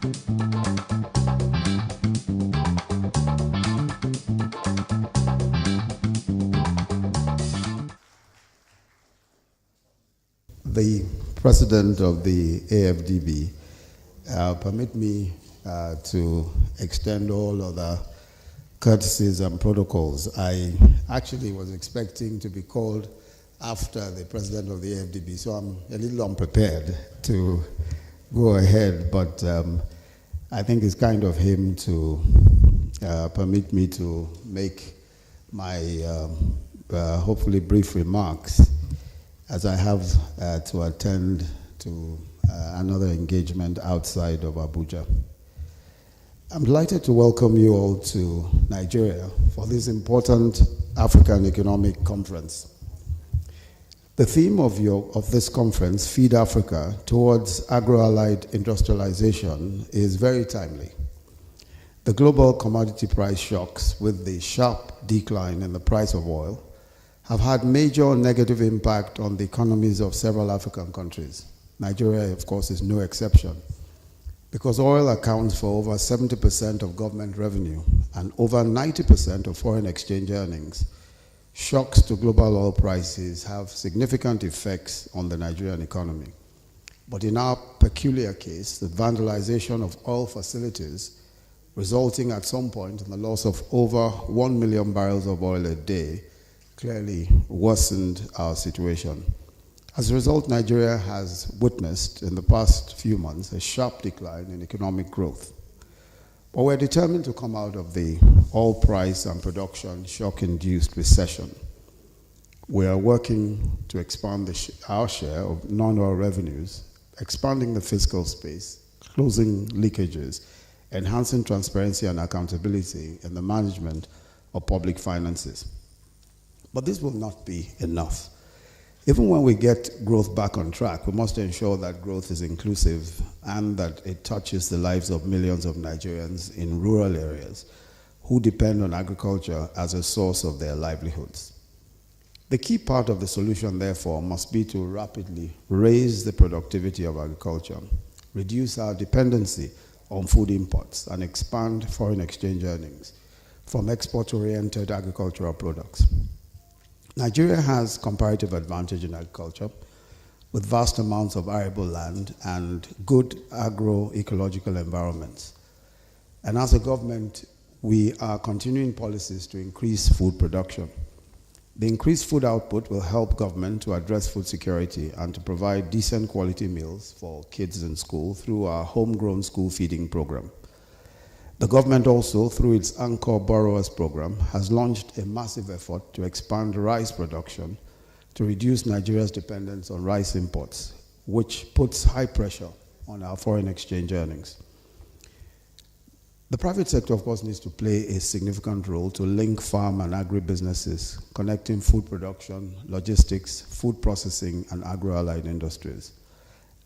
The president of the AFDB, permit me to extend all other courtesies and protocols. I actually was expecting to be called after the president of the AFDB, so I'm a little unprepared to go ahead, but I think it's kind of him to permit me to make my hopefully brief remarks, as I have to attend to another engagement outside of Abuja. I'm delighted to welcome you all to Nigeria for this important African Economic Conference. The theme of this conference, Feed Africa Towards Agro-Allied Industrialization, is very timely. The global commodity price shocks with the sharp decline in the price of oil have had major negative impact on the economies of several African countries. Nigeria, of course, is no exception. Because oil accounts for over 70% of government revenue and over 90% of foreign exchange earnings, shocks to global oil prices have significant effects on the Nigerian economy. But in our peculiar case, the vandalization of oil facilities, resulting at some point in the loss of over 1 million barrels of oil a day, clearly worsened our situation. As a result, Nigeria has witnessed in the past few months a sharp decline in economic growth. But we're determined to come out of the oil price and production shock-induced recession. We are working to expand our share of non-oil revenues, expanding the fiscal space, closing leakages, enhancing transparency and accountability in the management of public finances. But this will not be enough. Even when we get growth back on track, we must ensure that growth is inclusive and that it touches the lives of millions of Nigerians in rural areas who depend on agriculture as a source of their livelihoods. The key part of the solution, therefore, must be to rapidly raise the productivity of agriculture, reduce our dependency on food imports, and expand foreign exchange earnings from export-oriented agricultural products. Nigeria has comparative advantage in agriculture with vast amounts of arable land and good agro-ecological environments. And as a government, we are continuing policies to increase food production. The increased food output will help government to address food security and to provide decent quality meals for kids in school through our homegrown school feeding program. The government also, through its Anchor Borrowers Program, has launched a massive effort to expand rice production to reduce Nigeria's dependence on rice imports, which puts high pressure on our foreign exchange earnings. The private sector, of course, needs to play a significant role to link farm and agri-businesses, connecting food production, logistics, food processing, and agro-allied industries.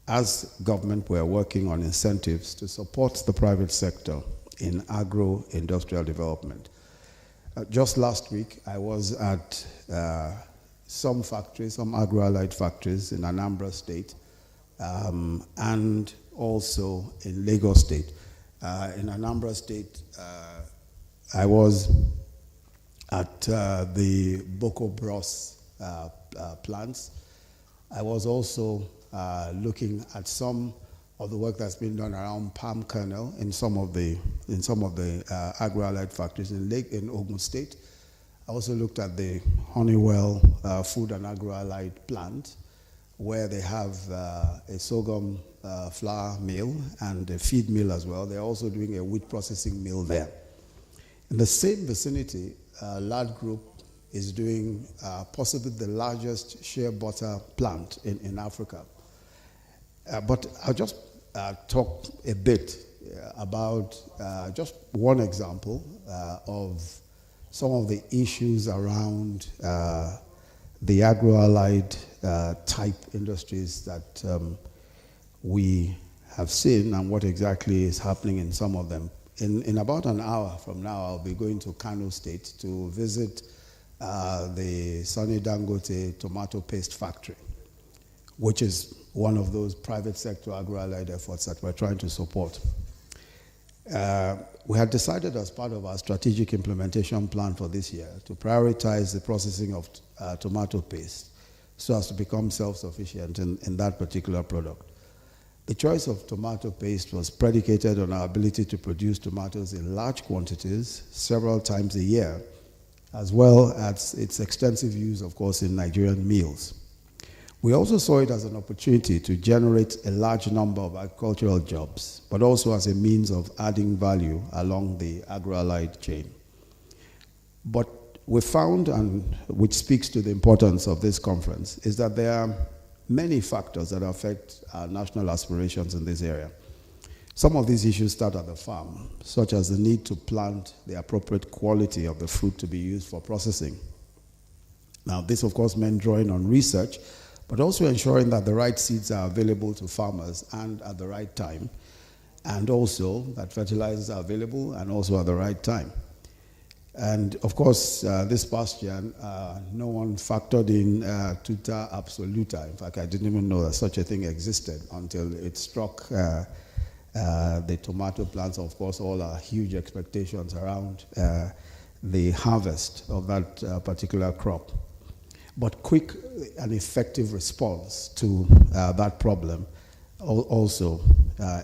As government, we are working on incentives to support the private sector in agro-industrial development. Just last week, I was at some factories, some agro-allied factories in Anambra State, and also in Lagos State. In Anambra State, I was at the Boko Bros plants. I was also looking at some of the work that's been done around palm kernel in some of the agro-allied factories in Ogun State. I also looked at the Honeywell food and agro-allied plant, where they have a sorghum flour mill and a feed mill as well. They're also doing a wheat processing mill there. In the same vicinity, Lad Group is doing possibly the largest shea butter plant in Africa. But I'll just talk a bit about just one example of some of the issues around the agro-allied type industries that we have seen and what exactly is happening in some of them. In about an hour from now, I'll be going to Kano State to visit the Sonny Dangote tomato paste factory, which is one of those private sector agro-allied efforts that we're trying to support. We had decided as part of our strategic implementation plan for this year to prioritize the processing of tomato paste so as to become self-sufficient in that particular product. The choice of tomato paste was predicated on our ability to produce tomatoes in large quantities several times a year, as well as its extensive use, of course, in Nigerian meals. We also saw it as an opportunity to generate a large number of agricultural jobs, but also as a means of adding value along the agro-allied chain. But we found, and which speaks to the importance of this conference, is that there are many factors that affect our national aspirations in this area. Some of these issues start at the farm, such as the need to plant the appropriate quality of the fruit to be used for processing. Now, this, of course, meant drawing on research, but also ensuring that the right seeds are available to farmers and at the right time, and also that fertilizers are available and also at the right time. And of course, this past year, no one factored in tuta absoluta. In fact, I didn't even know that such a thing existed until it struck the tomato plants. Of course, all our huge expectations around the harvest of that particular crop. But quick and effective response to that problem also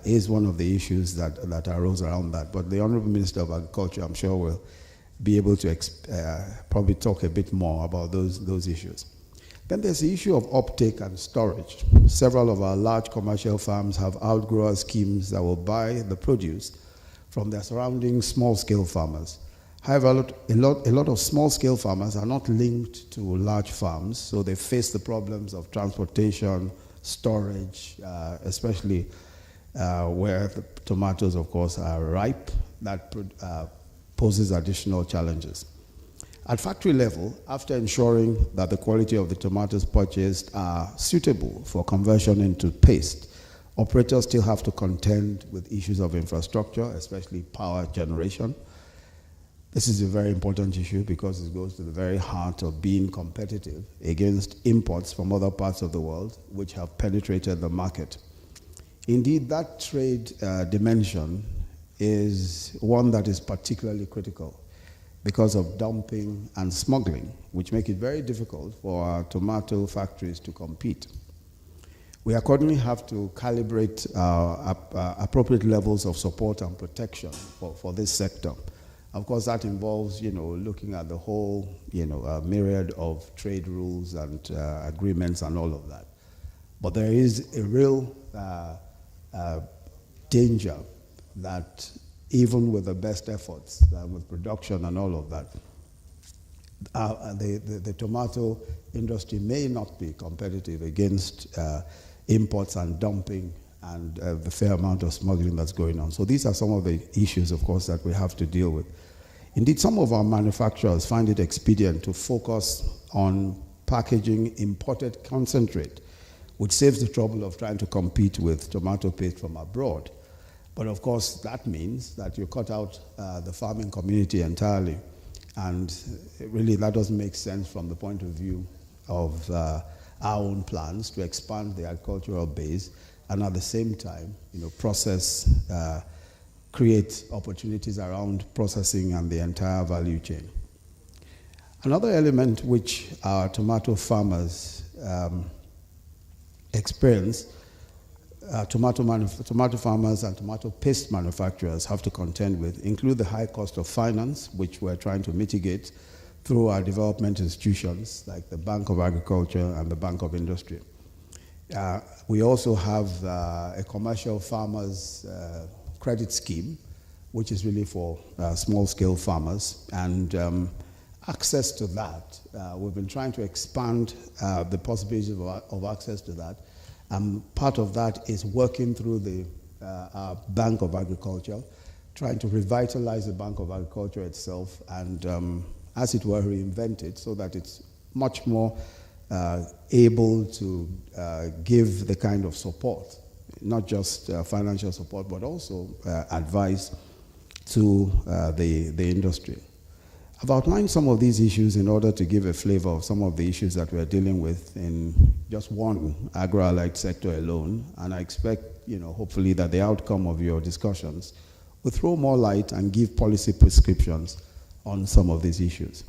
is one of the issues that arose around that. But the Honorable Minister of Agriculture, I'm sure, will be able to probably talk a bit more about those issues. Then there's the issue of uptake and storage. Several of our large commercial farms have outgrower schemes that will buy the produce from their surrounding small-scale farmers. However, a lot of small-scale farmers are not linked to large farms, so they face the problems of transportation, storage, especially where the tomatoes, of course, are ripe. That poses additional challenges. At factory level, after ensuring that the quality of the tomatoes purchased are suitable for conversion into paste, operators still have to contend with issues of infrastructure, especially power generation. This is a very important issue because it goes to the very heart of being competitive against imports from other parts of the world which have penetrated the market. Indeed, that trade dimension is one that is particularly critical because of dumping and smuggling, which make it very difficult for our tomato factories to compete. We accordingly have to calibrate appropriate levels of support and protection for this sector. Of course, that involves, looking at the whole, myriad of trade rules and agreements and all of that. But there is a real danger that even with the best efforts, with production and all of that, the tomato industry may not be competitive against imports and dumping and the fair amount of smuggling that's going on. So these are some of the issues, of course, that we have to deal with. Indeed, some of our manufacturers find it expedient to focus on packaging imported concentrate, which saves the trouble of trying to compete with tomato paste from abroad. But of course, that means that you cut out the farming community entirely. And really, that doesn't make sense from the point of view of our own plans to expand the agricultural base and at the same time, create opportunities around processing and the entire value chain. Another element which our tomato farmers experience, tomato farmers and tomato paste manufacturers have to contend with include the high cost of finance, which we're trying to mitigate through our development institutions like the Bank of Agriculture and the Bank of Industry. We also have a commercial farmers credit scheme, which is really for small-scale farmers, and access to that. We've been trying to expand the possibilities of access to that. Part of that is working through our Bank of Agriculture, trying to revitalize the Bank of Agriculture itself and, as it were, reinvent it so that it's much more able to give the kind of support, not just financial support, but also advice to the industry. I've outlined some of these issues in order to give a flavor of some of the issues that we're dealing with in just one agro-allied sector alone, and I expect, hopefully that the outcome of your discussions will throw more light and give policy prescriptions on some of these issues.